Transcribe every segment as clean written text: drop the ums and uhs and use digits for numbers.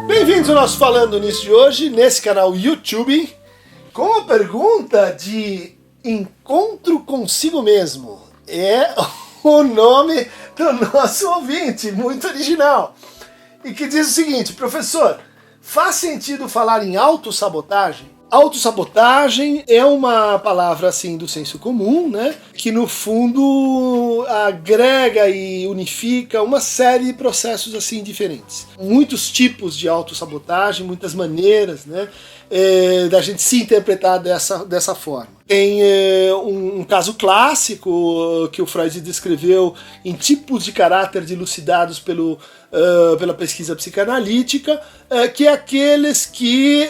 Bem-vindos ao nosso Falando Nisso de hoje, nesse canal YouTube, com a pergunta de encontro consigo mesmo. É o nome do nosso ouvinte, muito original. E que diz o seguinte: professor, faz sentido falar em autossabotagem? Autossabotagem é uma palavra assim do senso comum, né? Que no fundo agrega e unifica uma série de processos assim diferentes. Muitos tipos de autossabotagem, muitas maneiras, né? Da gente se interpretar dessa forma. Tem um caso clássico que o Freud descreveu em tipos de caráter dilucidados pela pesquisa psicanalítica, que é aqueles que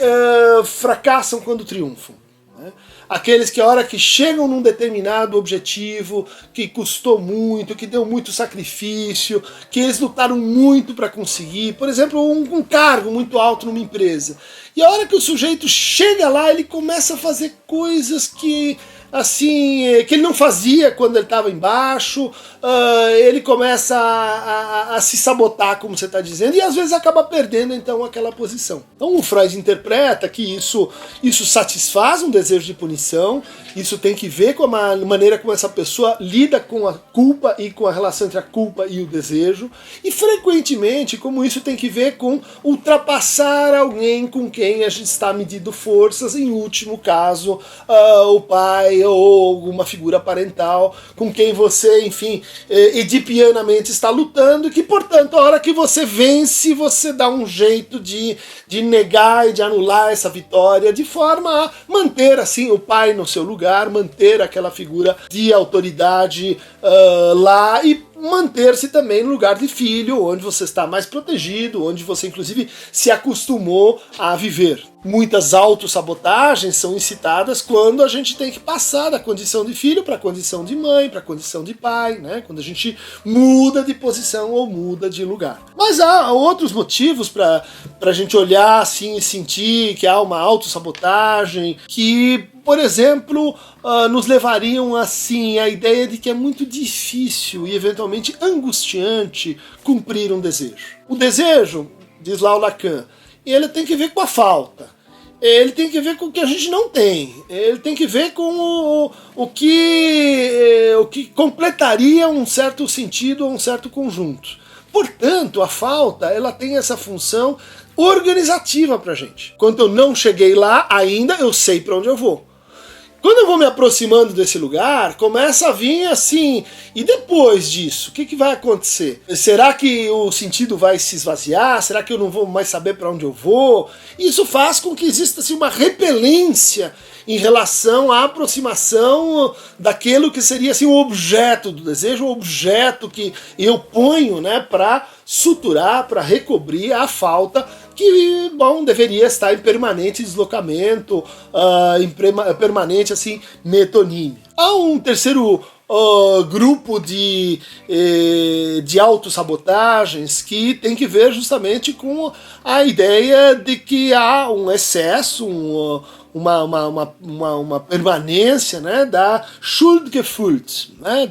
fracassam quando triunfam. Né? Aqueles que a hora que chegam num determinado objetivo, que custou muito, que deu muito sacrifício, que eles lutaram muito para conseguir, por exemplo, um cargo muito alto numa empresa. E a hora que o sujeito chega lá, ele começa a fazer coisas que ele não fazia quando ele estava embaixo, ele começa a se sabotar, como você está dizendo, e às vezes acaba perdendo então aquela posição. Então o Freud interpreta que isso satisfaz um desejo de punição, isso tem que ver com a maneira como essa pessoa lida com a culpa e com a relação entre a culpa e o desejo, e frequentemente como isso tem que ver com ultrapassar alguém com quem a gente está medindo forças, em último caso, o pai ou alguma figura parental com quem você, enfim, edipianamente está lutando, e que, portanto, a hora que você vence, você dá um jeito de negar e de anular essa vitória, de forma a manter, assim, o pai no seu lugar, manter aquela figura de autoridade lá e manter-se também no lugar de filho, onde você está mais protegido, onde você inclusive se acostumou a viver. Muitas autossabotagens são incitadas quando a gente tem que passar da condição de filho para a condição de mãe, para a condição de pai, né? Quando a gente muda de posição ou muda de lugar. Mas há outros motivos para a gente olhar assim e sentir que há uma autossabotagem que, por exemplo, nos levariam assim à ideia de que é muito difícil e eventualmente angustiante cumprir um desejo. O desejo, diz lá o Lacan, ele tem que ver com a falta. Ele tem que ver com o que a gente não tem. Ele tem que ver com o que completaria um certo sentido ou um certo conjunto. Portanto, a falta, ela tem essa função organizativa pra gente. Quando eu não cheguei lá ainda, eu sei para onde eu vou. Quando eu vou me aproximando desse lugar, começa a vir assim, e depois disso, o que vai acontecer? Será que o sentido vai se esvaziar? Será que eu não vou mais saber para onde eu vou? Isso faz com que exista assim, uma repelência em relação à aproximação daquilo que seria assim, o objeto do desejo, o objeto que eu ponho, né, para suturar, para recobrir a falta que, bom, deveria estar em permanente deslocamento, em permanente assim, metonímia. Há um terceiro grupo de autossabotagens que tem que ver justamente com a ideia de que há um excesso, uma permanência, né, da Schuldgefühl, né,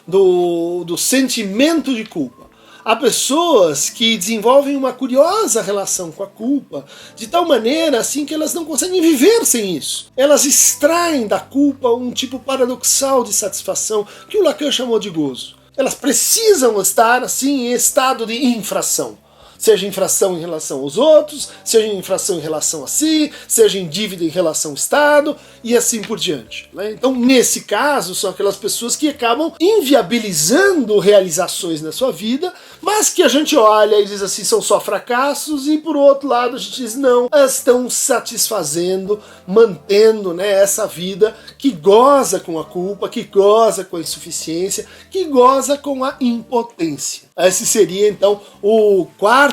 do sentimento de culpa. Há pessoas que desenvolvem uma curiosa relação com a culpa, de tal maneira assim que elas não conseguem viver sem isso. Elas extraem da culpa um tipo paradoxal de satisfação que o Lacan chamou de gozo. Elas precisam estar assim em estado de infração. Seja infração em relação aos outros, seja infração em relação a si, seja em dívida em relação ao Estado, e assim por diante. Né? Então, nesse caso, são aquelas pessoas que acabam inviabilizando realizações na sua vida, mas que a gente olha e diz assim, são só fracassos, e por outro lado a gente diz, não, elas estão satisfazendo, mantendo, né, essa vida que goza com a culpa, que goza com a insuficiência, que goza com a impotência. Esse seria, então, o quarto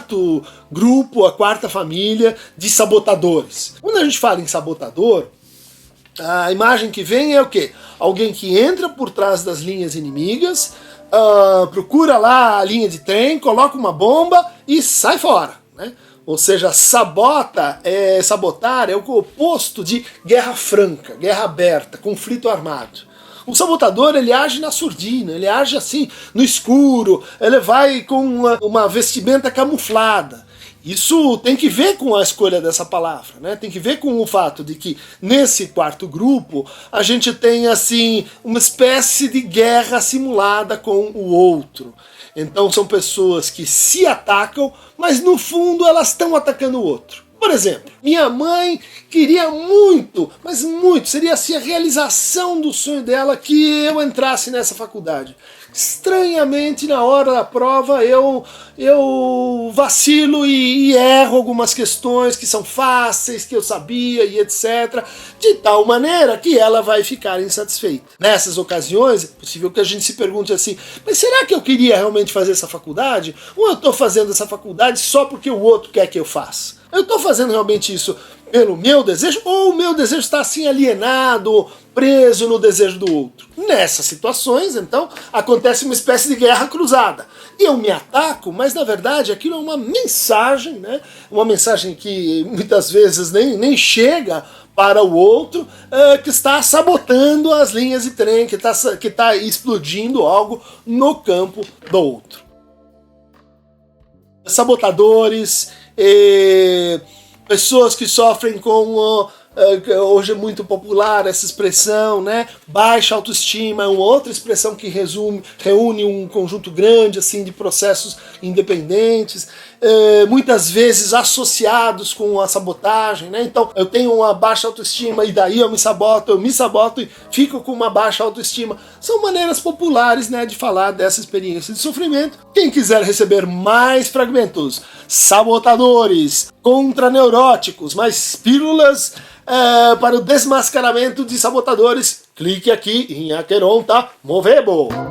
grupo, a quarta família de sabotadores. Quando a gente fala em sabotador, a imagem que vem é o quê? Alguém que entra por trás das linhas inimigas, procura lá a linha de trem, coloca uma bomba e sai fora, né? Ou seja, sabotar é o oposto de guerra franca, guerra aberta, conflito armado. O sabotador, ele age na surdina, ele age assim, no escuro, ele vai com uma vestimenta camuflada. Isso tem que ver com a escolha dessa palavra, né? Tem que ver com o fato de que nesse quarto grupo a gente tem assim uma espécie de guerra simulada com o outro. Então são pessoas que se atacam, mas no fundo elas estão atacando o outro. Por exemplo, minha mãe queria muito, mas muito, seria assim a realização do sonho dela que eu entrasse nessa faculdade. Estranhamente, na hora da prova, eu vacilo e erro algumas questões que são fáceis, que eu sabia e etc. De tal maneira que ela vai ficar insatisfeita. Nessas ocasiões, é possível que a gente se pergunte assim, mas será que eu queria realmente fazer essa faculdade? Ou eu estou fazendo essa faculdade só porque o outro quer que eu faça? Eu estou fazendo realmente isso pelo meu desejo ou o meu desejo está assim alienado, preso no desejo do outro? Nessas situações, então, acontece uma espécie de guerra cruzada. E eu me ataco, mas na verdade aquilo é uma mensagem, né? Uma mensagem que muitas vezes nem chega para o outro, que está sabotando as linhas de trem, que está explodindo algo no campo do outro. Sabotadores, pessoas que sofrem com hoje é muito popular essa expressão, né? Baixa autoestima é uma outra expressão que reúne um conjunto grande assim de processos independentes, muitas vezes associados com a sabotagem, né? Então eu tenho uma baixa autoestima e daí eu me saboto e fico com uma baixa autoestima. São maneiras populares, né, de falar dessa experiência de sofrimento. Quem quiser receber mais fragmentos, sabotadores, contraneuróticos, mais pílulas para o desmascaramento de sabotadores, clique aqui em Aqueron, tá? Movebo!